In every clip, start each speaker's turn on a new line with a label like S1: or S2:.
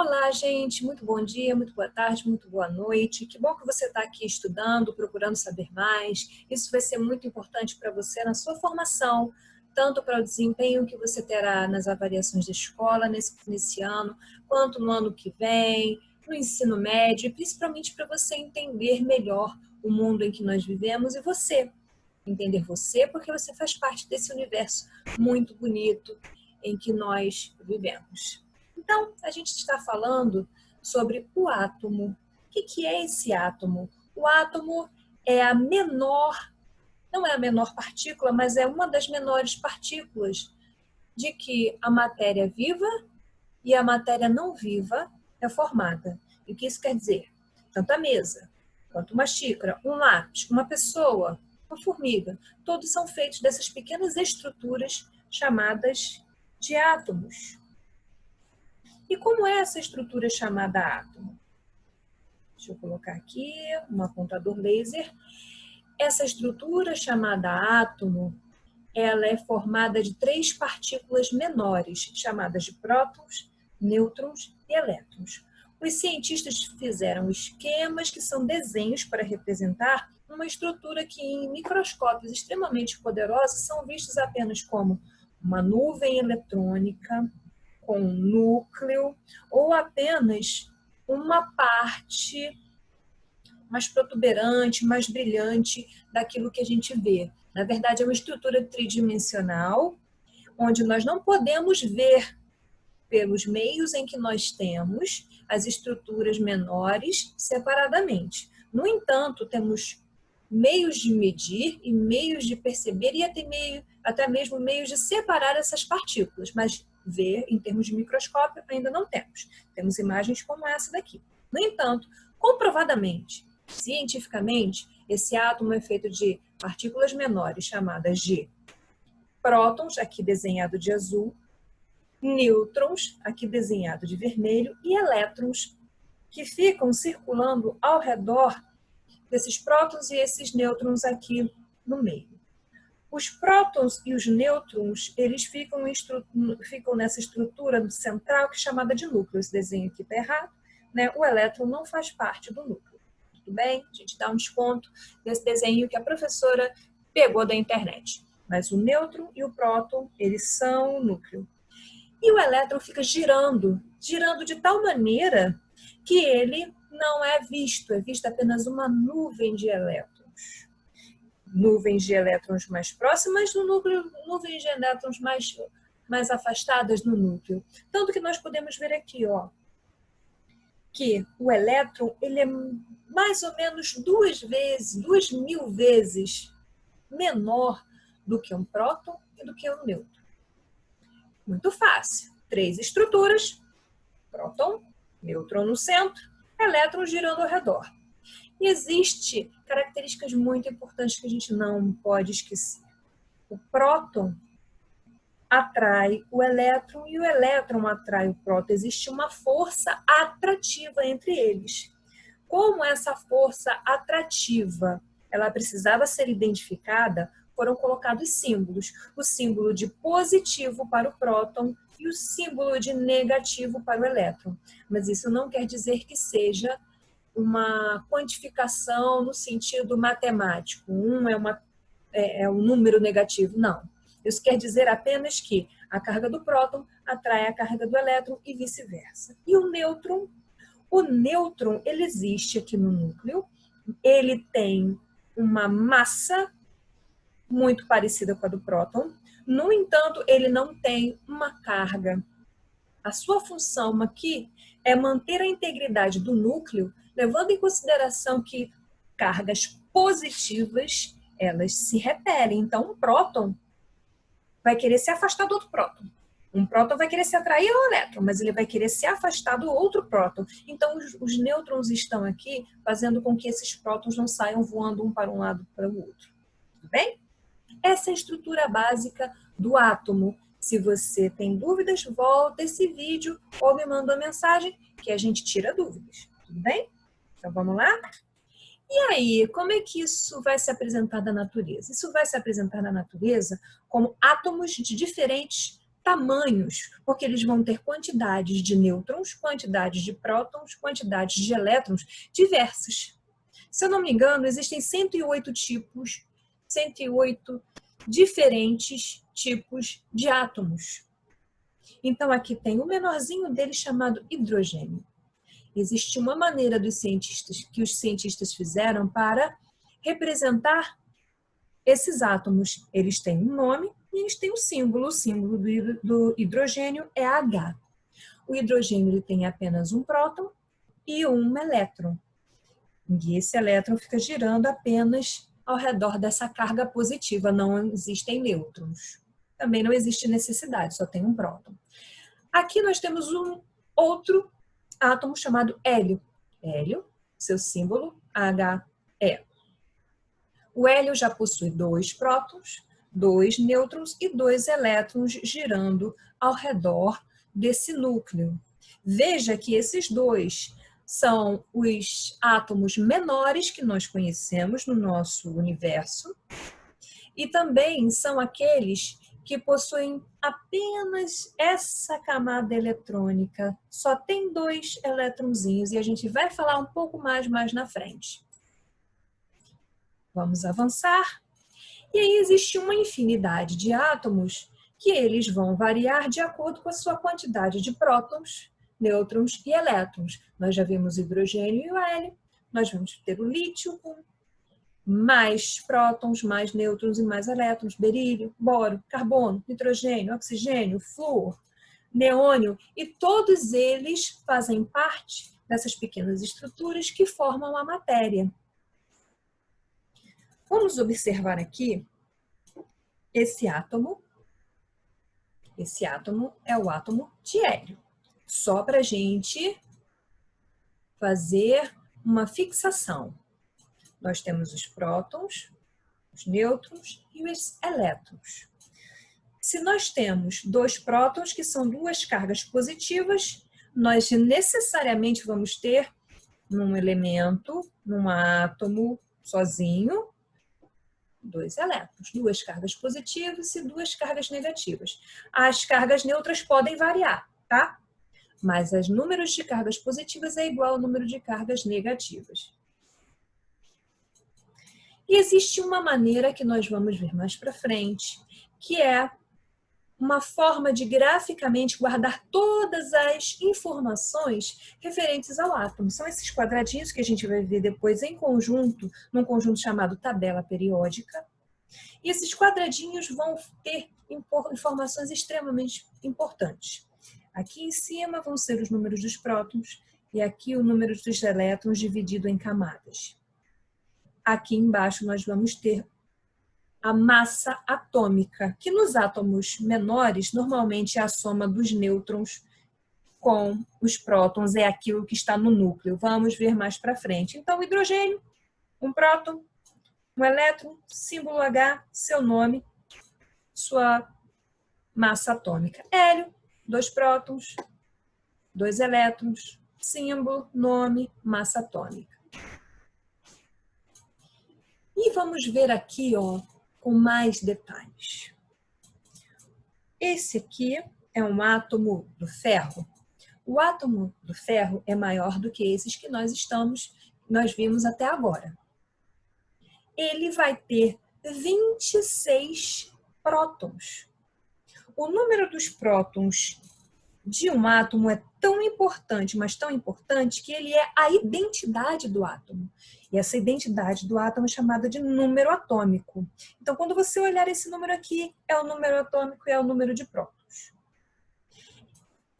S1: Olá, gente. Muito bom dia, muito boa tarde, muito boa noite. Que bom que você está aqui estudando, procurando saber mais. Isso vai ser muito importante para você na sua formação, tanto para o desempenho que você terá nas avaliações da escola nesse ano, quanto no ano que vem, no ensino médio, e principalmente para você entender melhor o mundo em que nós vivemos e você. Entender você, porque você faz parte desse universo muito bonito em que nós vivemos. Então, a gente está falando sobre o átomo. O que é esse átomo? O átomo é a menor, não é a menor partícula, mas é uma das menores partículas de que a matéria viva e a matéria não viva é formada. E o que isso quer dizer? Tanto a mesa, quanto uma xícara, um lápis, uma pessoa, uma formiga, todos são feitos dessas pequenas estruturas chamadas de átomos. E como é essa estrutura chamada átomo? Deixa eu colocar aqui um apontador laser. Essa estrutura chamada átomo, ela é formada de 3 partículas menores, chamadas de prótons, nêutrons e elétrons. Os cientistas fizeram esquemas que são desenhos para representar uma estrutura que, em microscópios extremamente poderosos, são vistos apenas como uma nuvem eletrônica, com um núcleo, ou apenas uma parte mais protuberante, mais brilhante daquilo que a gente vê. Na verdade, é uma estrutura tridimensional, onde nós não podemos ver pelos meios em que nós temos as estruturas menores separadamente. No entanto, temos meios de medir e meios de perceber e até mesmo meios de separar essas partículas, mas ver em termos de microscópio ainda não temos. Temos imagens como essa daqui. No entanto, comprovadamente, cientificamente, esse átomo é feito de partículas menores chamadas de prótons, aqui desenhado de azul, nêutrons, aqui desenhado de vermelho, e elétrons, que ficam circulando ao redor desses prótons e esses nêutrons aqui no meio. Os prótons e os nêutrons, eles ficam nessa estrutura central que é chamada de núcleo. Esse desenho aqui está errado, né? O elétron não faz parte do núcleo. Tudo bem? A gente dá um desconto desse desenho que a professora pegou da internet. Mas o nêutron e o próton, eles são o núcleo. E o elétron fica girando de tal maneira que ele não é visto apenas uma nuvem de elétrons. Nuvens de elétrons mais próximas do núcleo, nuvens de elétrons mais afastadas do núcleo. Tanto que nós podemos ver aqui, ó, que o elétron ele é mais ou menos 2.000 vezes menor do que um próton e do que um nêutron. Muito fácil. 3 estruturas, próton, nêutron no centro, elétron girando ao redor. E existem características muito importantes que a gente não pode esquecer. O próton atrai o elétron e o elétron atrai o próton. Existe uma força atrativa entre eles. Como essa força atrativa ela precisava ser identificada, foram colocados símbolos. O símbolo de positivo para o próton e o símbolo de negativo para o elétron. Mas isso não quer dizer que seja uma quantificação no sentido matemático. É um número negativo, não. Isso quer dizer apenas que a carga do próton atrai a carga do elétron e vice-versa. E o nêutron? O nêutron, ele existe aqui no núcleo, ele tem uma massa muito parecida com a do próton, no entanto, ele não tem uma carga. A sua função aqui é manter a integridade do núcleo, levando em consideração que cargas positivas, elas se repelem. Então, um próton vai querer se afastar do outro próton. Um próton vai querer se atrair ao elétron, mas ele vai querer se afastar do outro próton. Então, os nêutrons estão aqui fazendo com que esses prótons não saiam voando um para um lado para o outro. Tudo bem? Essa é a estrutura básica do átomo. Se você tem dúvidas, volta esse vídeo ou me manda uma mensagem que a gente tira dúvidas. Tudo bem? Então, vamos lá? E aí, como é que isso vai se apresentar na natureza? Isso vai se apresentar na natureza como átomos de diferentes tamanhos, porque eles vão ter quantidades de nêutrons, quantidades de prótons, quantidades de elétrons diversas. Se eu não me engano, existem 108 tipos, 108 diferentes tipos de átomos. Então, aqui tem o menorzinho dele chamado hidrogênio. Existe uma maneira que os cientistas fizeram para representar esses átomos. Eles têm um nome e eles têm um símbolo. O símbolo do hidrogênio é H. O hidrogênio ele tem apenas um próton e um elétron. E esse elétron fica girando apenas ao redor dessa carga positiva. Não existem nêutrons. Também não existe necessidade, só tem um próton. Aqui nós temos um outro átomo chamado hélio. Hélio, seu símbolo He. O hélio já possui 2 prótons, 2 nêutrons e 2 elétrons girando ao redor desse núcleo. Veja que esses dois são os átomos menores que nós conhecemos no nosso universo e também são aqueles que possuem apenas essa camada eletrônica. Só tem 2 elétronzinhos e a gente vai falar um pouco mais na frente. Vamos avançar. E aí existe uma infinidade de átomos que eles vão variar de acordo com a sua quantidade de prótons, nêutrons e elétrons. Nós já vimos o hidrogênio e o hélio. Nós vamos ter o lítio com mais prótons, mais nêutrons e mais elétrons, berílio, boro, carbono, nitrogênio, oxigênio, flúor, neônio, e todos eles fazem parte dessas pequenas estruturas que formam a matéria. Vamos observar aqui esse átomo. Esse átomo é o átomo de hélio. Só para a gente fazer uma fixação. Nós temos os prótons, os nêutrons e os elétrons. Se nós temos 2 prótons, que são 2 cargas positivas, nós necessariamente vamos ter num elemento, num átomo sozinho, 2 elétrons, 2 cargas positivas e 2 cargas negativas. As cargas neutras podem variar, tá? Mas os números de cargas positivas é igual ao número de cargas negativas. E existe uma maneira que nós vamos ver mais para frente, que é uma forma de graficamente guardar todas as informações referentes ao átomo. São esses quadradinhos que a gente vai ver depois em conjunto, num conjunto chamado tabela periódica. E esses quadradinhos vão ter informações extremamente importantes. Aqui em cima vão ser os números dos prótons e aqui o número dos elétrons dividido em camadas. Aqui embaixo nós vamos ter a massa atômica, que nos átomos menores normalmente é a soma dos nêutrons com os prótons, é aquilo que está no núcleo. Vamos ver mais para frente. Então, o hidrogênio, um próton, um elétron, símbolo H, seu nome, sua massa atômica. Hélio, 2 prótons, 2 elétrons, símbolo, nome, massa atômica. E vamos ver aqui, ó, com mais detalhes. Esse aqui é um átomo do ferro. O átomo do ferro é maior do que esses que nós vimos até agora. Ele vai ter 26 prótons. O número dos prótons de um átomo é tão importante, mas tão importante, que ele é a identidade do átomo. E essa identidade do átomo é chamada de número atômico. Então, quando você olhar esse número aqui, é o número atômico e é o número de prótons.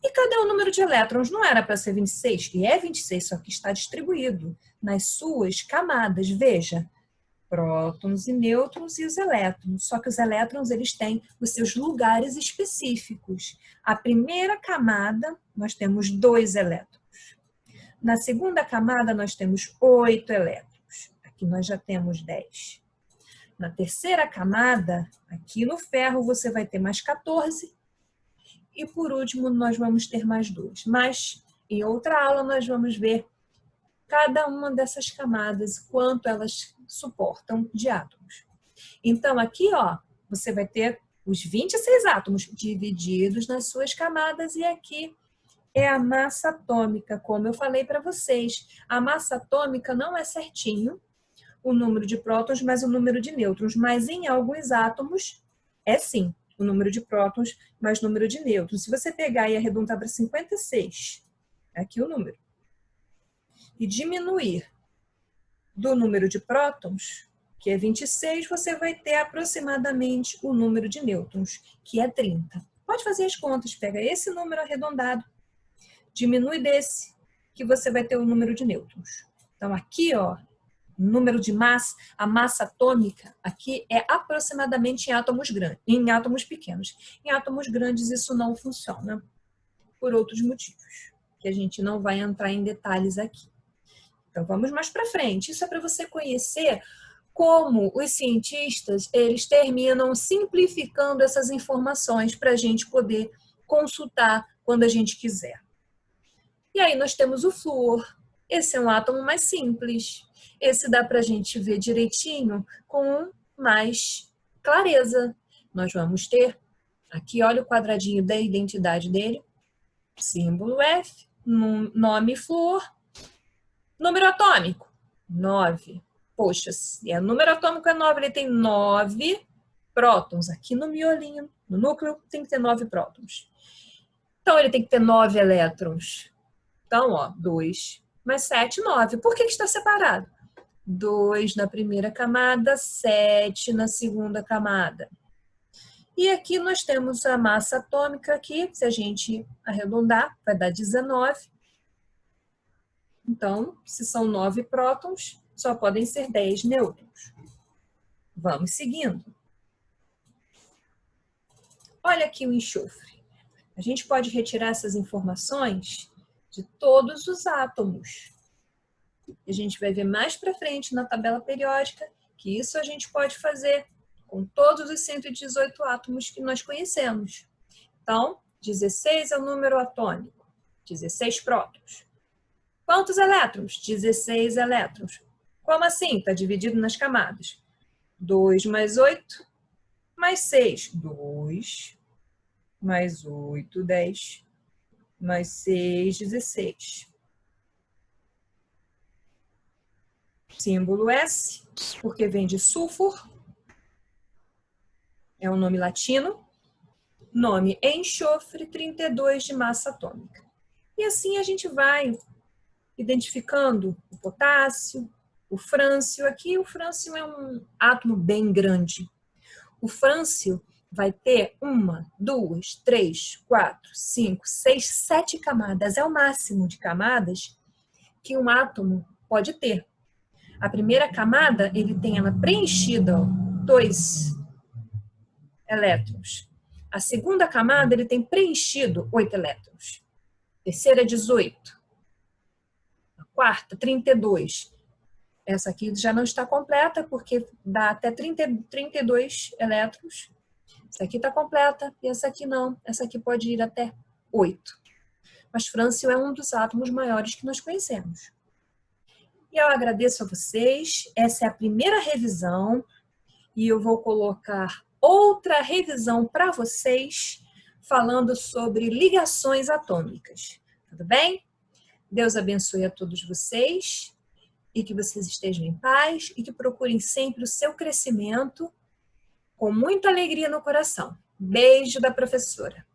S1: E cadê o número de elétrons? Não era para ser 26? E é 26, só que está distribuído nas suas camadas. Veja, prótons e nêutrons e os elétrons. Só que os elétrons eles têm os seus lugares específicos. A primeira camada, nós temos 2 elétrons. Na segunda camada, nós temos 8 elétrons. Aqui nós já temos 10. Na terceira camada, aqui no ferro, você vai ter mais 14. E por último, nós vamos ter mais 2. Mas em outra aula, nós vamos ver cada uma dessas camadas, quanto elas suportam de átomos. Então, aqui, ó, você vai ter os 26 átomos divididos nas suas camadas, e aqui é a massa atômica, como eu falei para vocês. A massa atômica não é certinho o número de prótons, mas o número de nêutrons. Mas em alguns átomos, é sim, o número de prótons mais o número de nêutrons. Se você pegar e arredondar para 56, aqui o número, e diminuir do número de prótons, que é 26, você vai ter aproximadamente o número de nêutrons, que é 30. Pode fazer as contas, pega esse número arredondado, diminui desse, que você vai ter o número de nêutrons. Então aqui, ó, número de massa, a massa atômica, aqui é aproximadamente em átomos grandes, em átomos pequenos. Em átomos grandes isso não funciona, por outros motivos, que a gente não vai entrar em detalhes aqui. Então vamos mais para frente. Isso é para você conhecer como os cientistas, eles terminam simplificando essas informações para a gente poder consultar quando a gente quiser. E aí nós temos o flúor. Esse é um átomo mais simples. Esse dá para a gente ver direitinho com mais clareza. Nós vamos ter, aqui olha o quadradinho da identidade dele, símbolo F, nome flúor, número atômico, 9. Poxa, se o número atômico é 9, ele tem 9 prótons. Aqui no miolinho, no núcleo, tem que ter 9 prótons. Então, ele tem que ter 9 elétrons. Então, ó, 2 mais 7, 9. Por que está separado? 2 na primeira camada, 7 na segunda camada. E aqui nós temos a massa atômica aqui, se a gente arredondar, vai dar 19. Então, se são 9 prótons, só podem ser 10 nêutrons. Vamos seguindo. Olha aqui o enxofre. A gente pode retirar essas informações de todos os átomos. A gente vai ver mais para frente na tabela periódica que isso a gente pode fazer com todos os 118 átomos que nós conhecemos. Então, 16 é o número atômico, 16 prótons. Quantos elétrons? 16 elétrons. Como assim? Está dividido nas camadas. 2 mais 8 mais 6. 2 mais 8, 10. Mais 6, 16. Símbolo S, porque vem de sulfur. É um nome latino. Nome enxofre, 32 de massa atômica. E assim a gente vai identificando o potássio, o frâncio. Aqui o frâncio é um átomo bem grande. O frâncio vai ter 1, 2, 3, 4, 5, 6, 7 camadas. É o máximo de camadas que um átomo pode ter. A primeira camada, ele tem ela preenchida, 2 elétrons. A segunda camada, ele tem preenchido 8 elétrons. Terceira, 18. A quarta, 32. Essa aqui já não está completa, porque dá até 32 elétrons. Essa aqui está completa e essa aqui não. Essa aqui pode ir até 8. Mas frâncio é um dos átomos maiores que nós conhecemos. E eu agradeço a vocês. Essa é a primeira revisão. E eu vou colocar outra revisão para vocês, falando sobre ligações atômicas. Tudo bem? Deus abençoe a todos vocês. E que vocês estejam em paz. E que procurem sempre o seu crescimento com muita alegria no coração. Beijo da professora.